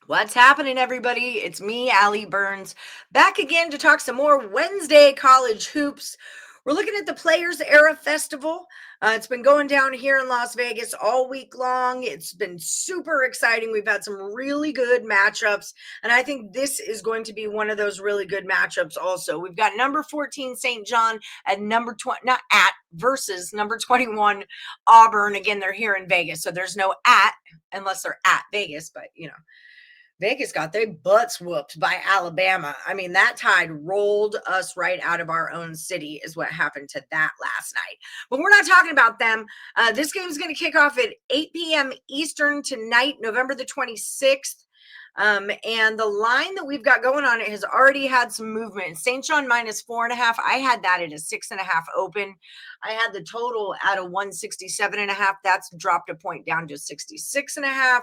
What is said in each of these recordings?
What's happening, everybody? It's me, Allie Burns, back again to talk some more Wednesday college hoops. We're looking at the Players Era Festival. It's been going down here in Las Vegas all week long. It's been super exciting. We've had some really good matchups, and I think this is going to be one of those really good matchups also. We've got number 14 St. John at number 20, not at, versus number 21 Auburn. Again, they're here in Vegas, so there's no at unless they're at Vegas, but Vegas got their butts whooped by Alabama. I mean, that Tide rolled us right out of our own city is what happened to that last night. But we're not talking about them. This game is going to kick off at 8 p.m. Eastern tonight, November the 26th. And the line that we've got going on it has already had some movement. St. John -4.5. I had that at a 6.5 open. I had the total at a 167.5. That's dropped a point down to 66.5.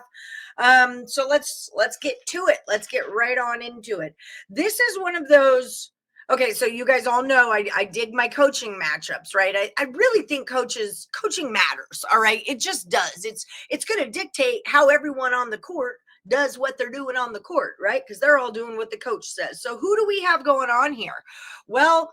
So let's get to it. Let's get right on into it. This is one of those. Okay, so you guys all know I dig my coaching matchups, right? I really think coaching matters. All right, it just does. It's going to dictate how everyone on the court does what they're doing on the court, right? Because they're all doing what the coach says. So who do we have going on here? Well,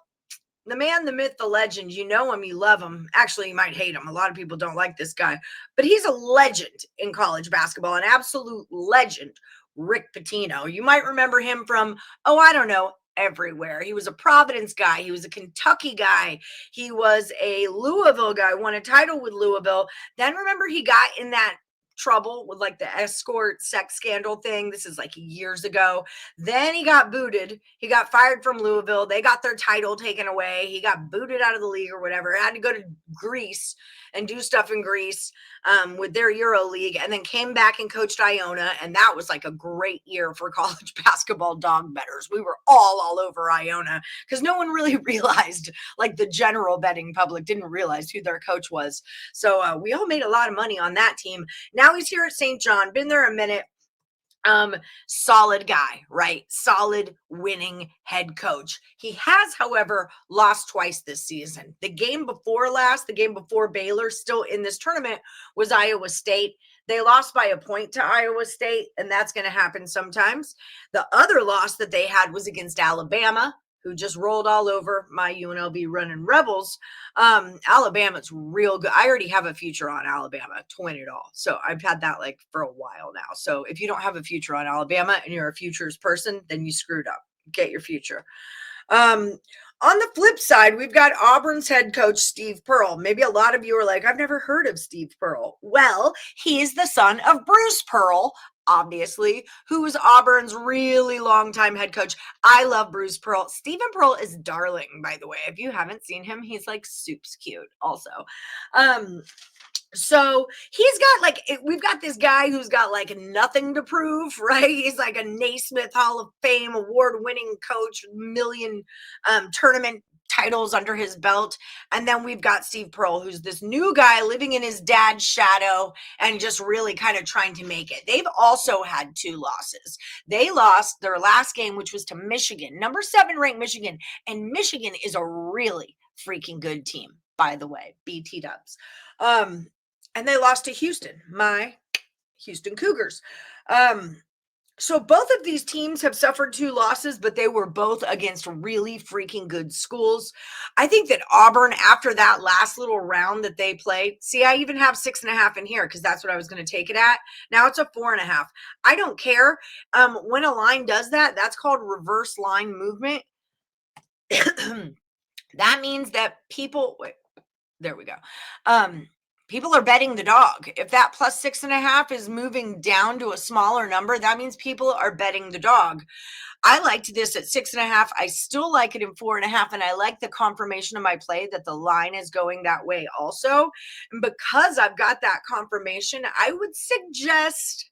the man, the myth, the legend, you know him, you love him. Actually, you might hate him. A lot of people don't like this guy, but he's a legend in college basketball, an absolute legend, Rick Pitino. You might remember him from, I don't know, everywhere. He was a Providence guy. He was a Kentucky guy. He was a Louisville guy, won a title with Louisville. Then remember he got in that trouble with like the escort sex scandal thing. This is like years ago. Then he got booted. He got fired from Louisville. They got their title taken away. He got booted out of the league or whatever. Had to go to Greece and do stuff in Greece with their Euro League, and then came back and coached Iona. And that was like a great year for college basketball dog bettors. We were all over Iona because no one really realized, like the general betting public didn't realize who their coach was. So we all made a lot of money on that team. Now he's here at St. John, been there a minute. Solid guy, right? Solid winning head coach. He has, however, lost twice this season. The game before last, the game before Baylor, still in this tournament, was Iowa State. They lost by a point to Iowa State, and that's going to happen sometimes. The other loss that they had was against Alabama, who just rolled all over my UNLV running Rebels. Alabama's real good. I already have a future on Alabama to win it all. So I've had that like for a while now. So if you don't have a future on Alabama and you're a futures person, then you screwed up. Get your future. On the flip side, we've got Auburn's head coach, Steve Pearl. Maybe a lot of you are like, I've never heard of Steve Pearl. Well, he's the son of Bruce Pearl, obviously, who was Auburn's really long-time head coach. I love Bruce Pearl. Stephen Pearl is darling, by the way. If you haven't seen him, he's like soups cute also. So he's got we've got this guy who's got like nothing to prove, right? He's like a Naismith Hall of Fame award-winning coach, million tournament titles under his belt. And then we've got Steve Pearl, who's this new guy living in his dad's shadow and just really kind of trying to make it. They've also had 2 losses. They lost their last game, which was to Michigan, number 7 ranked Michigan. And Michigan is a really freaking good team, by the way, BT Dubs. And they lost to Houston, my Houston Cougars. So both of these teams have suffered 2 losses, but they were both against really freaking good schools. I think that Auburn, after that last little round that they played, see, I even have 6.5 in here because that's what I was going to take it at. Now it's a 4.5. I don't care. When a line does that, that's called reverse line movement. That means that people, there we go. People are betting the dog. If that plus 6.5 is moving down to a smaller number, that means people are betting the dog. I liked this at 6.5. I still like it in 4.5. And I like the confirmation of my play that the line is going that way also. And because I've got that confirmation, I would suggest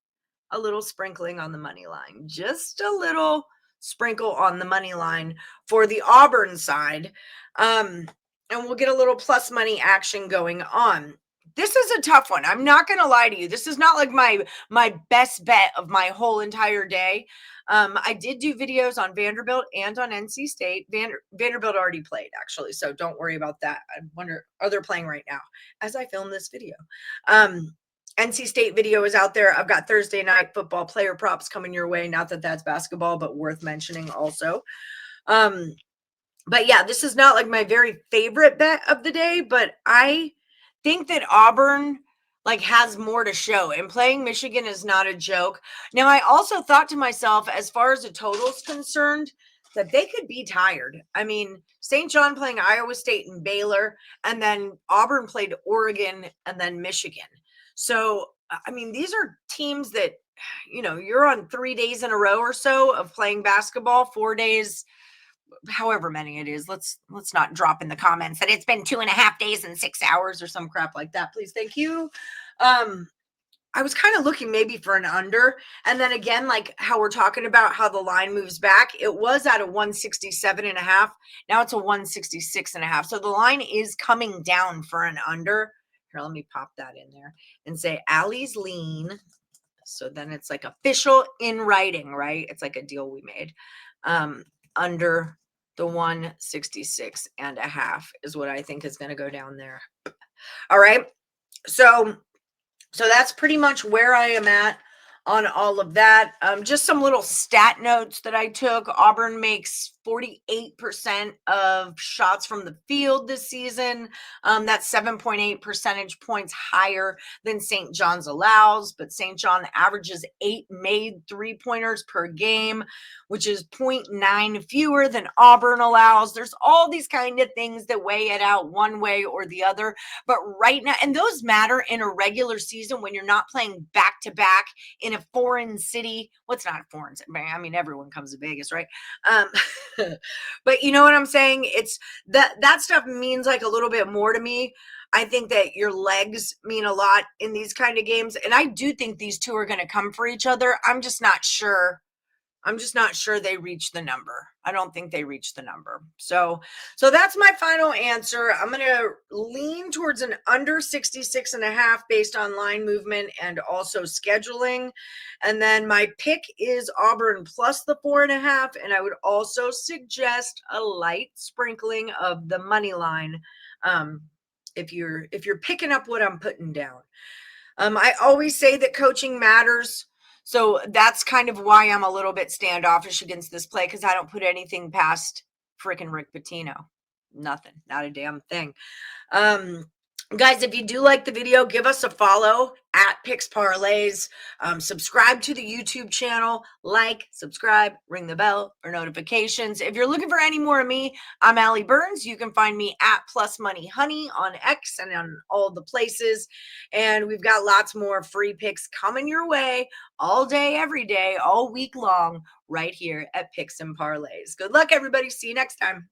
a little sprinkling on the money line, just a little sprinkle on the money line for the Auburn side. And we'll get a little plus money action going on. This is a tough one. I'm not going to lie to you. This is not like my best bet of my whole entire day. I did do videos on Vanderbilt and on NC State. Vanderbilt already played, actually, so don't worry about that. I wonder, are they playing right now as I film this video? And NC State video is out there. I've got Thursday night football player props coming your way. Not that that's basketball, but worth mentioning also. But yeah, this is not like my very favorite bet of the day, but I think that Auburn like has more to show, and playing Michigan is not a joke. Now, I also thought to myself, as far as the total's concerned, that they could be tired. I mean, St. John playing Iowa State and Baylor, and then Auburn played Oregon and then Michigan. So, I mean, these are teams that, you're on 3 days in a row or so of playing basketball, 4 days, however many it is. Let's not drop in the comments that it's been 2.5 days and 6 hours or some crap like that, please. Thank you. I was kind of looking maybe for an under, and then again, like how we're talking about how the line moves back, it was at a 167.5. Now it's a 166.5. So the line is coming down for an under. Here, let me pop that in there and say Allie's lean. So then it's like official in writing, right? It's like a deal we made. Under the 166.5 is what I think is going to go down there. All right. So that's pretty much where I am at on all of that. Just some little stat notes that I took. Auburn makes 48% of shots from the field this season. That's 7.8 percentage points higher than St. John's allows, but St. John averages 8 made three-pointers per game, which is 0.9 fewer than Auburn allows. There's all these kind of things that weigh it out one way or the other. But right now, and those matter in a regular season when you're not playing back-to-back in a foreign city. What's not a foreign city? I mean, everyone comes to Vegas, right? But you know what I'm saying? It's that stuff means like a little bit more to me. I think that your legs mean a lot in these kind of games. And I do think these two are going to come for each other. I'm just not sure they reach the number. I don't think they reach the number. So that's my final answer. I'm going to lean towards an under 66.5 based on line movement and also scheduling. And then my pick is Auburn plus the 4.5. And I would also suggest a light sprinkling of the money line. If you're picking up what I'm putting down. I always say that coaching matters. So that's kind of why I'm a little bit standoffish against this play, because I don't put anything past freaking Rick Pitino. Nothing, not a damn thing. Guys, if you do like the video, give us a follow at Picks Parlays. Subscribe to the YouTube channel, like, subscribe, ring the bell for notifications. If you're looking for any more of me, I'm Allie Burns. You can find me at Plus Money Honey on X and on all the places. And we've got lots more free picks coming your way all day, every day, all week long, right here at Picks and Parlays. Good luck, everybody. See you next time.